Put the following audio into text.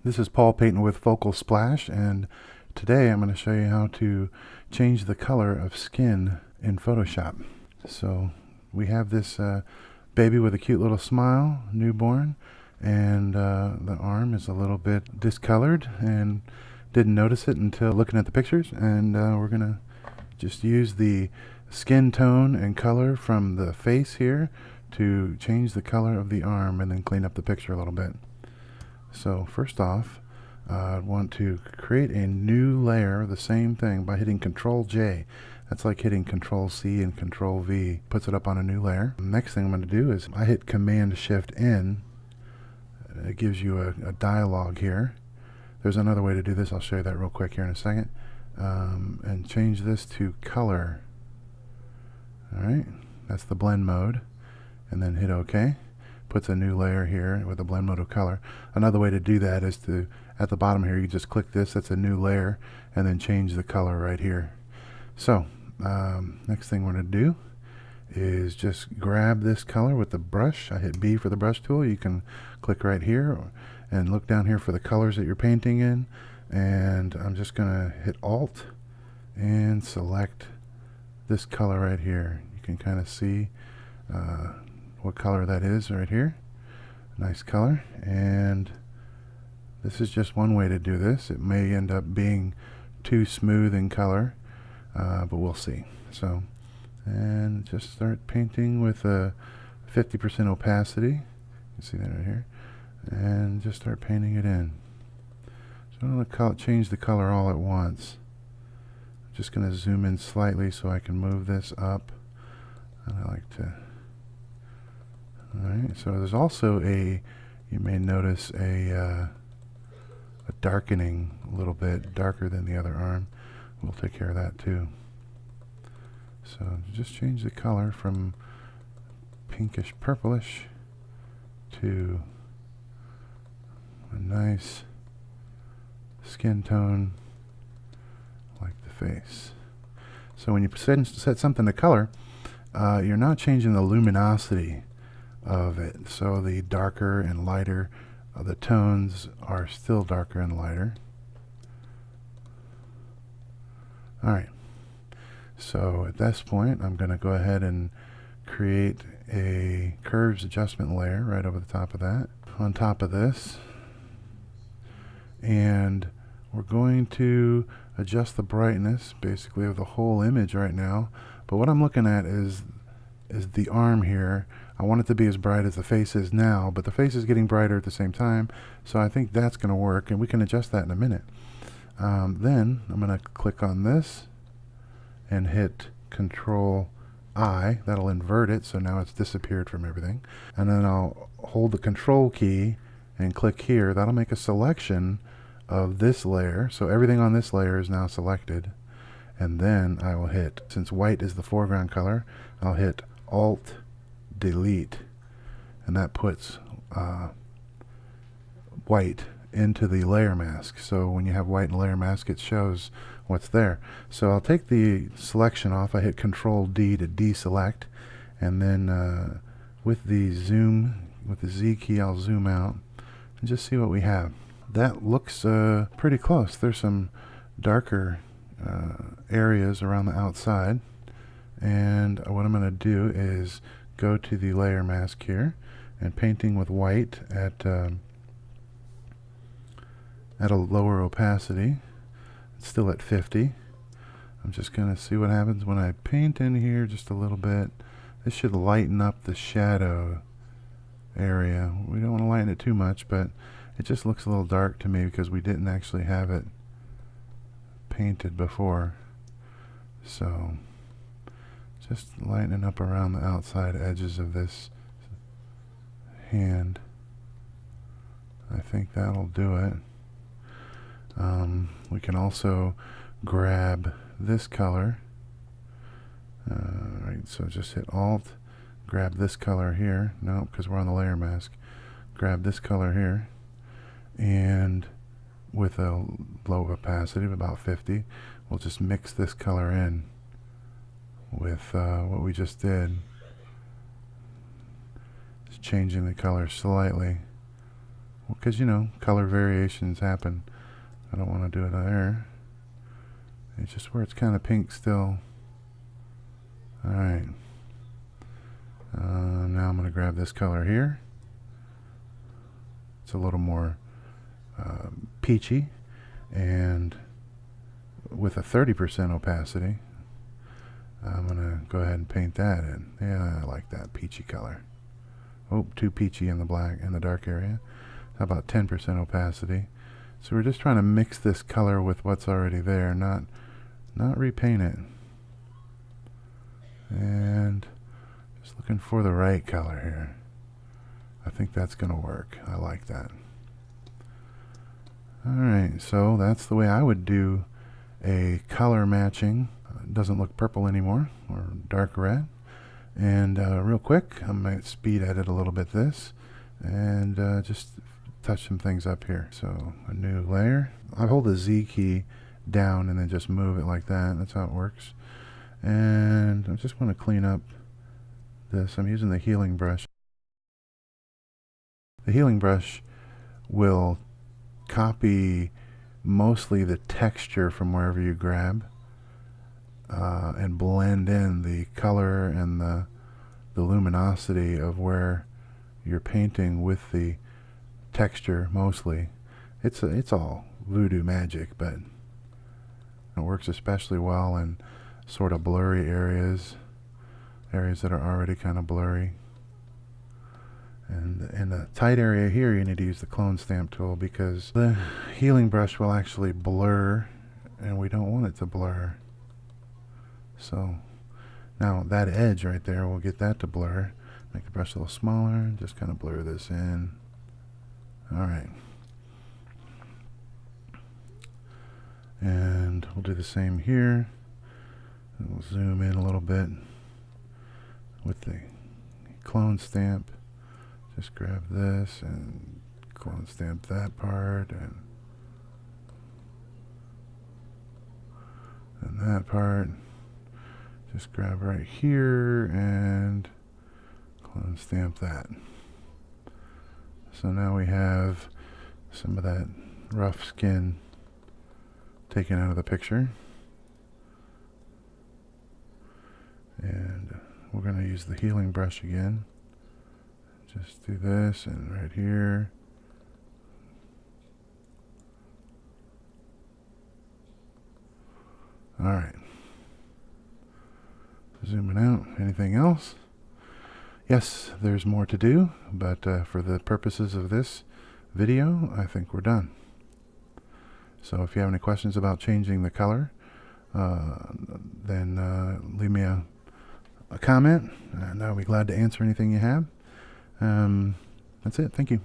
This is Paul painting with Focal Splash, and today I'm going to show you how to change the color of skin in Photoshop. So we have this baby with a cute little smile, newborn, and the arm is a little bit discolored and didn't notice it until looking at the pictures, and we're going to just use the skin tone and color from the face here to change the color of the arm and then clean up the picture a little bit. So first off, I want to create a new layer of the same thing by hitting Control J. That's like hitting Control C and Control V. Puts it up on a new layer. Next thing I'm going to do is I hit Command Shift N. It gives you a dialog here. There's another way to do this. I'll show you that real quick here in a second. And change this to color. Alright, that's the blend mode. And then hit OK. Puts a new layer here with a blend mode of color. Another way to do that is to, at the bottom here, you just click this, that's a new layer, and then change the color right here. So next thing we're going to do is just grab this color with the brush. I hit B for the brush tool. You can click right here and look down here for the colors that you're painting in, and I'm just going to hit Alt and select this color right here. You can kind of see what color that is right here. Nice color. And this is just one way to do this. It may end up being too smooth in color, but we'll see. So, and just start painting with a 50% opacity. You can see that right here. And just start painting it in. So I don't want to change the color all at once. I'm just going to zoom in slightly so I can move this up. And I like to. Alright, so there's also you may notice a darkening a little bit darker than the other arm. We'll take care of that too. So just change the color from pinkish purplish to a nice skin tone like the face. So when you set something to color, you're not changing the luminosity of it. So the darker and lighter the tones are still darker and lighter. Alright, so at this point I'm going to go ahead and create a curves adjustment layer right over the top of that, on top of this, and we're going to adjust the brightness basically of the whole image right now. But what I'm looking at is the arm here. I want it to be as bright as the face is now, but the face is getting brighter at the same time, so I think that's going to work, and we can adjust that in a minute. Then I'm going to click on this and hit Control I. That'll invert it, so now it's disappeared from everything. And then I'll hold the Control key and click here. That'll make a selection of this layer, so everything on this layer is now selected. And then I will hit, since white is the foreground color, I'll hit Alt Delete, and that puts white into the layer mask. So when you have white in layer mask, it shows what's there. So I'll take the selection off. I hit Control D to deselect, and then with the Z key, I'll zoom out and just see what we have. That looks pretty close. There's some darker areas around the outside, and what I'm going to do is go to the layer mask here and painting with white at a lower opacity. It's still at 50. I'm just going to see what happens when I paint in here just a little bit. This should lighten up the shadow area. We don't want to lighten it too much, but it just looks a little dark to me because we didn't actually have it painted before. So just lightening up around the outside edges of this hand. I think that'll do it. We can also grab this color. Right, so just hit Alt, grab this color here. No, because we're on the layer mask. Grab this color here, and with a low opacity of about 50, we'll just mix this color in with what we just did. Just changing the color slightly because, you know, color variations happen. I don't want to do it there. It's just where it's kind of pink still. Alright. Now I'm going to grab this color here. It's a little more peachy, and with a 30% opacity, I'm going to go ahead and paint that in. Yeah, I like that peachy color. Oh, too peachy in the black, in the dark area. How about 10% opacity? So we're just trying to mix this color with what's already there, not repaint it. And just looking for the right color here. I think that's going to work. I like that. Alright, so that's the way I would do a color matching. It doesn't look purple anymore, or dark red. And real quick, I might speed edit a little bit this, and just touch some things up here. So a new layer. I hold the Z key down and then just move it like that. That's how it works. And I just want to clean up this. I'm using the healing brush. The healing brush will copy mostly the texture from wherever you grab and blend in the color and the luminosity of where you're painting with the texture mostly. It's all voodoo magic, but it works especially well in sort of blurry areas that are already kind of blurry. And in the tight area here, you need to use the clone stamp tool, because the healing brush will actually blur, and we don't want it to blur. So now that edge right there, we'll get that to blur. Make the brush a little smaller, just kind of blur this in. Alright. And we'll do the same here. And we'll zoom in a little bit with the clone stamp. Just grab this and clone stamp that part, and that part. Just grab right here and clone stamp that. So now we have some of that rough skin taken out of the picture. And we're going to use the healing brush again. Just do this, and right here. Alright. Zooming out. Anything else? Yes, there's more to do, but for the purposes of this video, I think we're done. So if you have any questions about changing the color, then leave me a comment, and I'll be glad to answer anything you have. That's it. Thank you.